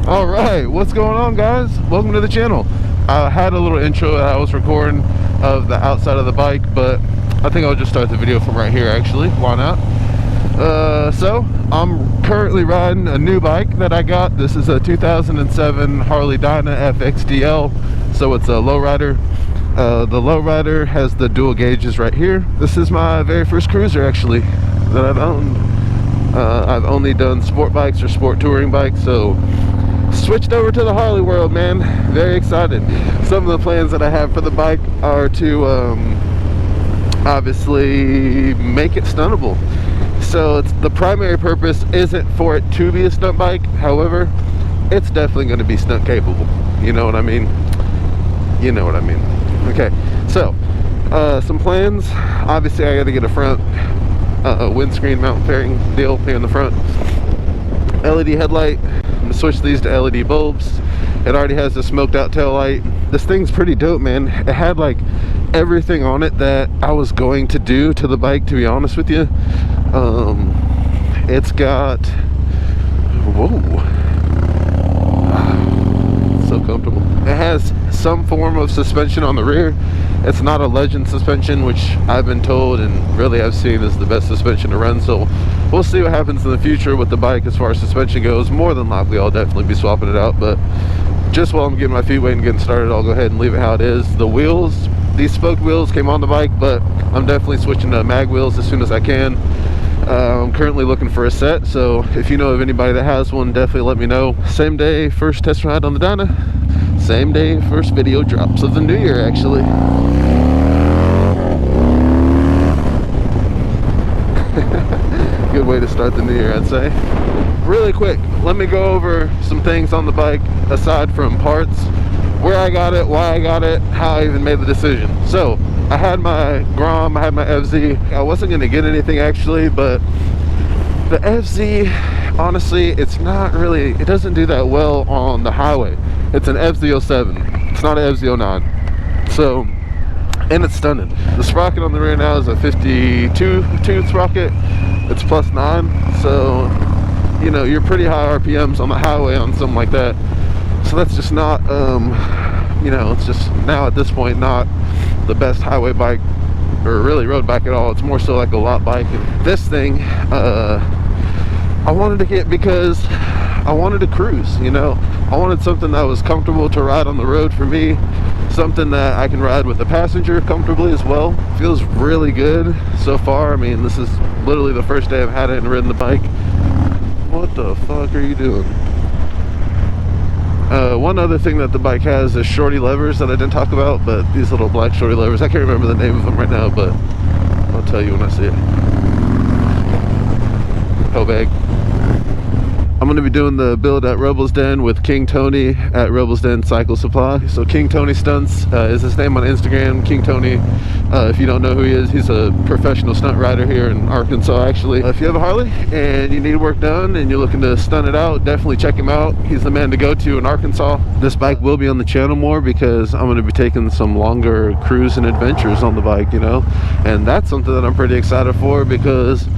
All right, what's going on, guys? Welcome to the channel. I had a little intro that I was recording of the outside of the bike, but I think I'll just start the video from right here, actually. Why not? So I'm currently riding a new bike that I got. This is a 2007 Harley Dyna FXDL, so it's a lowrider. The lowrider has the dual gauges right here. This is my very first cruiser, actually, that I've owned. I've only done sport bikes or sport touring bikes, so switched over to the Harley world, man. Very excited. Some of the plans that I have for the bike are to obviously make it stuntable. So the primary purpose isn't for it to be a stunt bike. However, it's definitely going to be stunt capable. You know what I mean? You know what I mean. Okay, so some plans. Obviously, I got to get a front windscreen mount fairing deal here in the front. LED headlight. I'm gonna switch these to LED bulbs. It already has the smoked out tail light. This thing's pretty dope, man. It had like everything on it that I was going to do to the bike, to be honest with you. It's got, whoa, so comfortable. It has some form of suspension on the rear. It's not a Legend suspension, which I've been told and really I've seen is the best suspension to run. So we'll see what happens in the future with the bike as far as suspension goes. More than likely I'll definitely be swapping it out, but just while I'm getting my feet wet and getting started, I'll go ahead and leave it how it is. The wheels, these spoked wheels came on the bike, but I'm definitely switching to mag wheels as soon as I can. I'm currently looking for a set, so if you know of anybody that has one, definitely let me know. Same day, first test ride on the Dyna. Same day, first video drops of the new year, actually. Good way to start the new year, I'd say. Really quick, let me go over some things on the bike aside from parts. Where I got it, why I got it, how I even made the decision. So I had my Grom, I had my FZ. I wasn't gonna get anything actually, but the FZ, honestly, it's not really, it doesn't do that well on the highway. It's an FZ07, it's not an FZ09. So, and it's stunning. The sprocket on the rear now is a 52 tooth sprocket. It's +9, so you know you're pretty high RPMs on the highway on something like that. So that's just not, you know, it's just now at this point not the best highway bike or really road bike at all. It's more so like a lot bike. And this thing, I wanted to get because I wanted to cruise. You know, I wanted something that was comfortable to ride on the road for me. Something that I can ride with a passenger comfortably as well. Feels really good so far. I mean, this is literally the first day I've had it and ridden the bike. What the fuck are you doing? One other thing that the bike has is shorty levers that I didn't talk about, but these little black shorty levers, I can't remember the name of them right now, but I'll tell you when I see it. Hell bag. I'm going to be doing the build at Rebel's Den with King Tony at Rebel's Den Cycle Supply. So King Tony Stunts is his name on Instagram. King Tony, if you don't know who he is, he's a professional stunt rider here in Arkansas, actually. If you have a Harley and you need work done and you're looking to stunt it out, definitely check him out. He's the man to go to in Arkansas. This bike will be on the channel more because I'm going to be taking some longer cruise and adventures on the bike, you know. And that's something that I'm pretty excited for because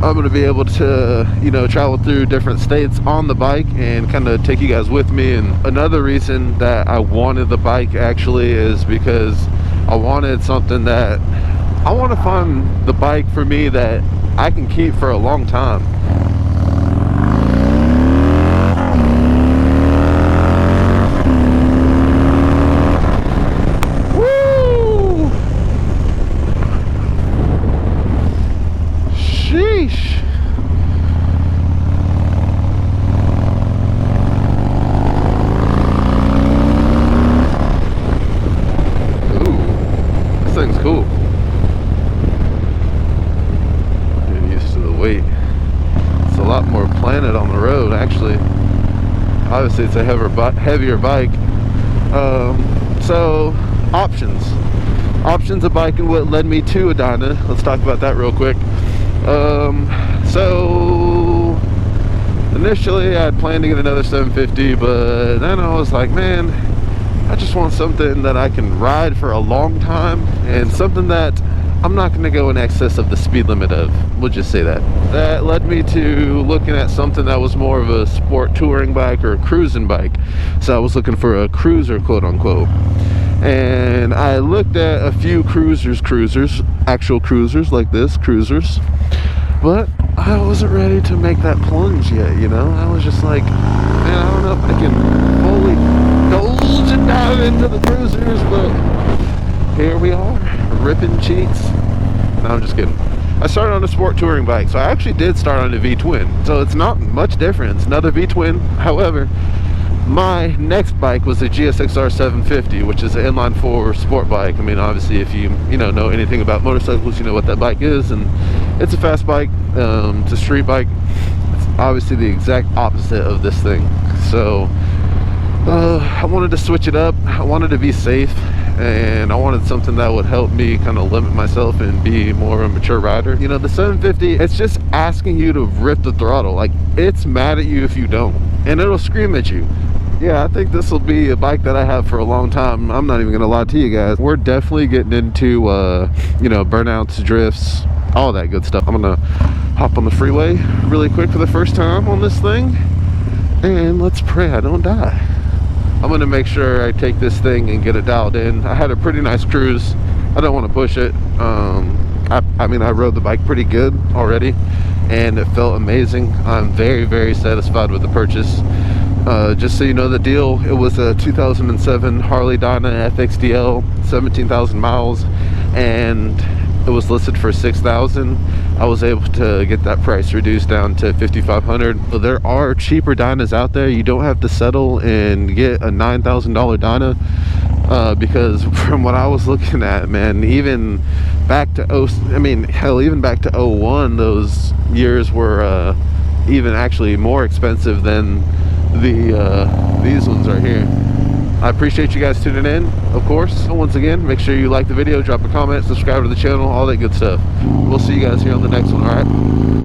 I'm going to be able to, you know, travel through different states on the bike and kind of take you guys with me. And another reason that I wanted the bike actually is because I wanted something that I want to find the bike for me that I can keep for a long time. Obviously it's a heavier bike. So options of bike and what led me to a Dyna. Let's talk about that real quick. So initially I had planned to get another 750, but then I was like, man, I just want something that I can ride for a long time and something that I'm not going to go in excess of the speed limit of, we'll just say that. That led me to looking at something that was more of a sport touring bike or a cruising bike. So I was looking for a cruiser, quote unquote. And I looked at a few cruisers, actual cruisers like this, cruisers. But I wasn't ready to make that plunge yet, you know? I was just like, man, I don't know if I can fully indulge and dive into the cruisers, but here we are, ripping cheeks. No, I'm just kidding. I started on a sport touring bike, so I actually did start on a V-twin. So it's not much difference, another V-twin. However, my next bike was a GSXR 750, which is an inline four sport bike. I mean, obviously, if you know anything about motorcycles, you know what that bike is, and it's a fast bike. It's a street bike. It's obviously the exact opposite of this thing. So I wanted to switch it up. I wanted to be safe, and I wanted something that would help me kind of limit myself and be more of a mature rider. You know, the 750, it's just asking you to rip the throttle. Like, it's mad at you if you don't, and it'll scream at you. Yeah, I think this will be a bike that I have for a long time. I'm not even gonna lie to you guys. We're definitely getting into you know, burnouts, drifts, all that good stuff. I'm gonna hop on the freeway really quick for the first time on this thing, and let's pray I don't die. I'm gonna make sure I take this thing and get it dialed in. I had a pretty nice cruise. I don't want to push it. I mean, I rode the bike pretty good already, and it felt amazing. I'm very, very satisfied with the purchase. Just so you know the deal, it was a 2007 Harley Dyna FXDL, 17,000 miles, and it was listed for $6,000. I was able to get that price reduced down to $5,500. So there are cheaper Dynas out there. You don't have to settle and get a $9,000 Dyna, because from what I was looking at, man, even back to even back to 01, those years were even actually more expensive than these ones right here. I appreciate you guys tuning in, of course. Once again, make sure you like the video, drop a comment, subscribe to the channel, all that good stuff. We'll see you guys here on the next one, all right?